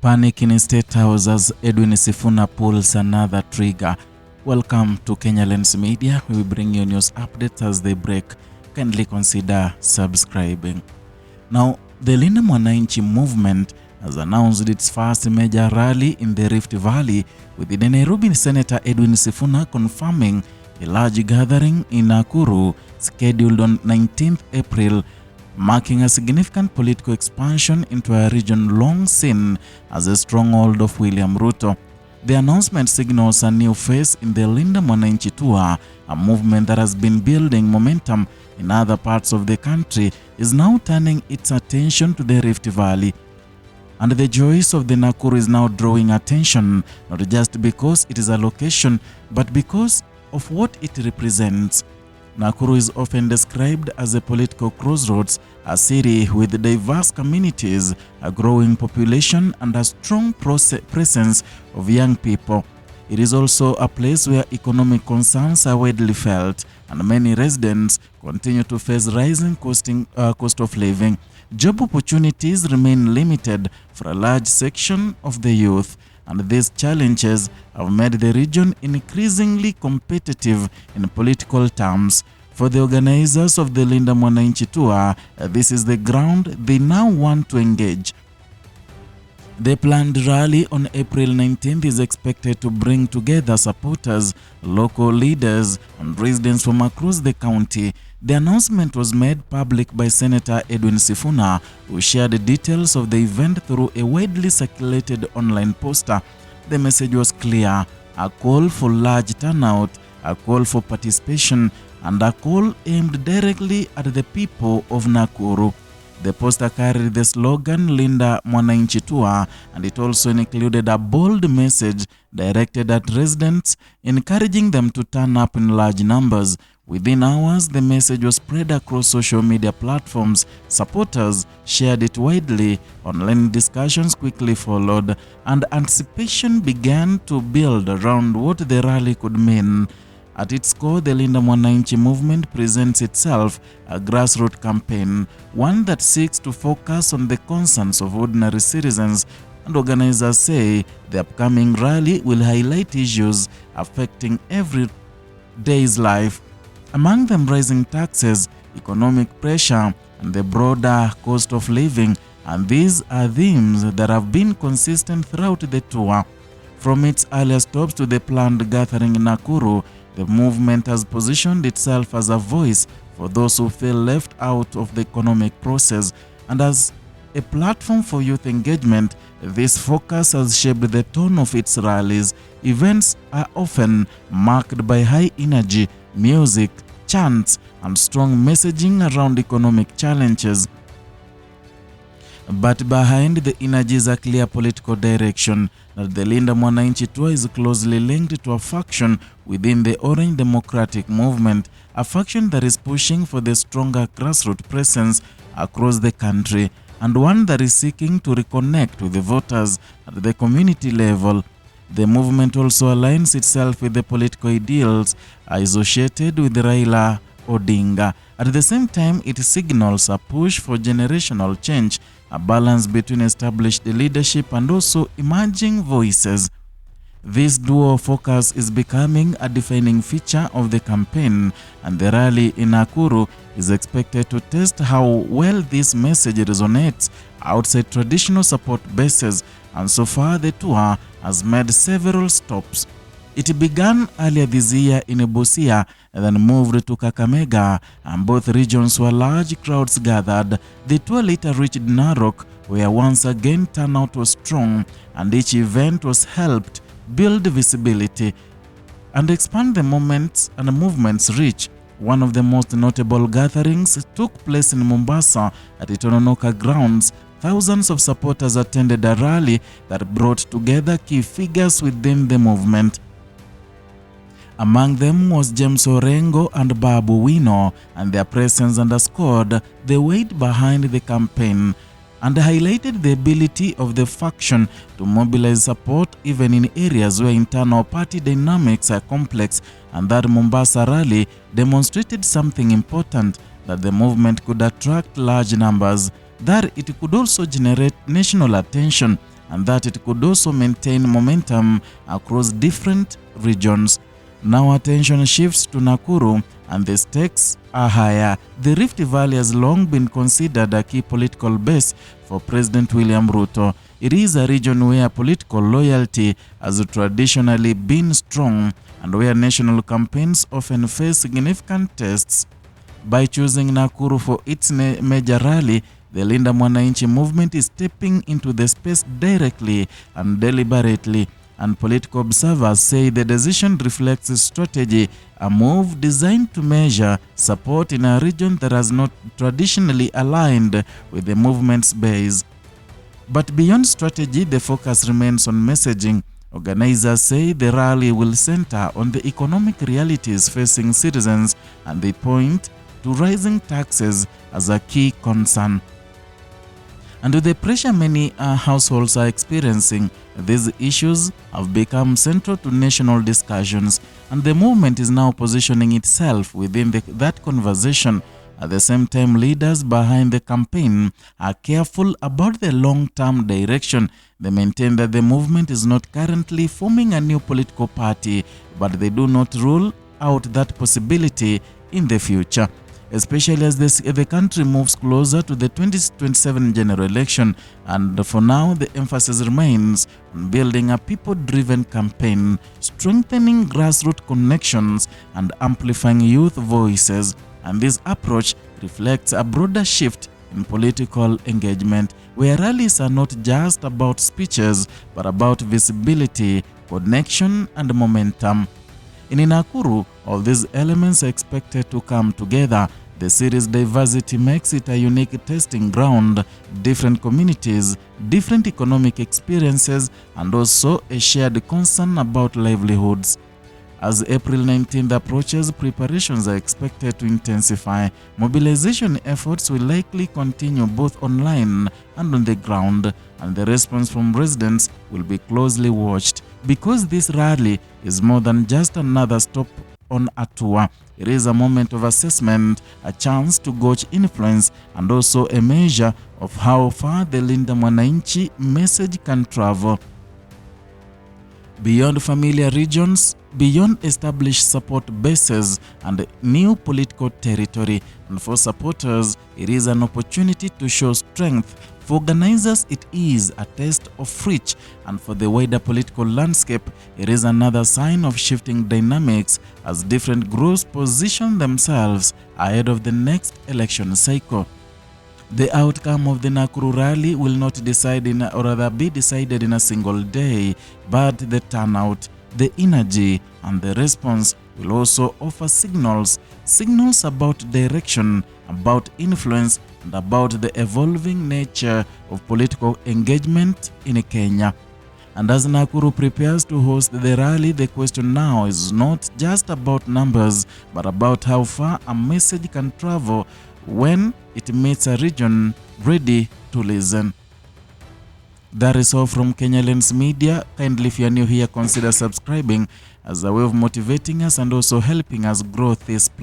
Panic in State House as Edwin Sifuna pulls another trigger. Welcome to Kenya Lens Media. We will bring you news updates as they break. Kindly consider subscribing. Now, the Linda Mwananchi movement has announced its first major rally in the Rift Valley, with the Nairobi Senator Edwin Sifuna confirming a large gathering in Nakuru scheduled on 19th April, marking a significant political expansion into a region long seen as a stronghold of William Ruto. The announcement signals a new phase in the Linda Mwananchi tour, a movement that has been building momentum in other parts of the country is now turning its attention to the Rift Valley. And the choice of the Nakuru is now drawing attention, not just because it is a location, but because of what it represents. Nakuru is often described as a political crossroads, a city with diverse communities, a growing population, and a strong presence of young people. It is also a place where economic concerns are widely felt, and many residents continue to face rising cost of living. Job opportunities remain limited for a large section of the youth, and these challenges have made the region increasingly competitive in political terms. For the organizers of the Linda Mwananchi tour, this is the ground they now want to engage. The planned rally on April 19th is expected to bring together supporters, local leaders, and residents from across the county. The announcement was made public by Senator Edwin Sifuna, who shared details of the event through a widely circulated online poster. The message was clear: a call for large turnout, a call for participation, and a call aimed directly at the people of Nakuru. The poster carried the slogan Linda Mwananchi Tour, and it also included a bold message directed at residents, encouraging them to turn up in large numbers. Within hours, the message was spread across social media platforms. Supporters shared it widely, online discussions quickly followed, and anticipation began to build around what the rally could mean. At its core, the Linda Mwananchi movement presents itself a grassroots campaign, one that seeks to focus on the concerns of ordinary citizens, and organizers say the upcoming rally will highlight issues affecting everyday's life. Among them, rising taxes, economic pressure, and the broader cost of living, and these are themes that have been consistent throughout the tour. From its earlier stops to the planned gathering in Nakuru, the movement has positioned itself as a voice for those who feel left out of the economic process, and as a platform for youth engagement. This focus has shaped the tone of its rallies. Events are often marked by high energy, music, chants, and strong messaging around economic challenges. But behind the energy is a clear political direction. That the Linda Mwananchi tour is closely linked to a faction within the Orange Democratic Movement, a faction that is pushing for the stronger grassroots presence across the country, and one that is seeking to reconnect with the voters at the community level. The movement also aligns itself with the political ideals associated with Raila Odinga. At the same time, it signals a push for generational change, a balance between established leadership and also emerging voices. This dual focus is becoming a defining feature of the campaign, and the rally in Nakuru is expected to test how well this message resonates outside traditional support bases, and so far the tour has made several stops. It began earlier this year in Busia and then moved to Kakamega, and both regions where large crowds gathered. The tour later reached Narok, where once again turnout was strong, and each event was helped build visibility and expand the movement's reach. One of the most notable gatherings took place in Mombasa at the Tononoka grounds. Thousands of supporters attended a rally that brought together key figures within the movement. Among them was James Orengo and Babu Wino, and their presence underscored the weight behind the campaign and highlighted the ability of the faction to mobilize support even in areas where internal party dynamics are complex, and that Mombasa rally demonstrated something important: that the movement could attract large numbers, that it could also generate national attention, and that it could also maintain momentum across different regions. Now attention shifts to Nakuru and the stakes are higher. The Rift Valley has long been considered a key political base for President William Ruto. It is a region where political loyalty has traditionally been strong and where national campaigns often face significant tests. By choosing Nakuru for its major rally, the Linda Mwananchi movement is stepping into the space directly and deliberately, and political observers say the decision reflects a strategy, a move designed to measure support in a region that has not traditionally aligned with the movement's base. But beyond strategy, the focus remains on messaging. Organizers say the rally will center on the economic realities facing citizens, and they point to rising taxes as a key concern. And with the pressure many households are experiencing, these issues have become central to national discussions, and the movement is now positioning itself within that conversation. At the same time, leaders behind the campaign are careful about the long-term direction. They maintain that the movement is not currently forming a new political party, but they do not rule out that possibility in the future, especially as the country moves closer to the 2027 general election. And for now, the emphasis remains on building a people-driven campaign, strengthening grassroots connections, and amplifying youth voices. And this approach reflects a broader shift in political engagement, where rallies are not just about speeches, but about visibility, connection, and momentum. In Nakuru, all these elements are expected to come together. The city's diversity makes it a unique testing ground, different communities, different economic experiences, and also a shared concern about livelihoods. As April 19th approaches, preparations are expected to intensify. Mobilization efforts will likely continue both online and on the ground, and the response from residents will be closely watched. Because this rally is more than just another stop on a tour, it is a moment of assessment, a chance to gauge influence, and also a measure of how far the Linda Mwananchi message can travel. Beyond familiar regions, beyond established support bases and new political territory, and for supporters, it is an opportunity to show strength. For organizers, it is a test of reach, and for the wider political landscape, it is another sign of shifting dynamics as different groups position themselves ahead of the next election cycle. The outcome of the Nakuru rally will not be decided in a single day, but the turnout, the energy, and the response will also offer signals about direction, about influence, and about the evolving nature of political engagement in Kenya. And as Nakuru prepares to host the rally, the question now is not just about numbers, but about how far a message can travel when it meets a region ready to listen. That is all from Kenyan Media. Kindly, if you are new here, consider subscribing as a way of motivating us and also helping us grow this platform.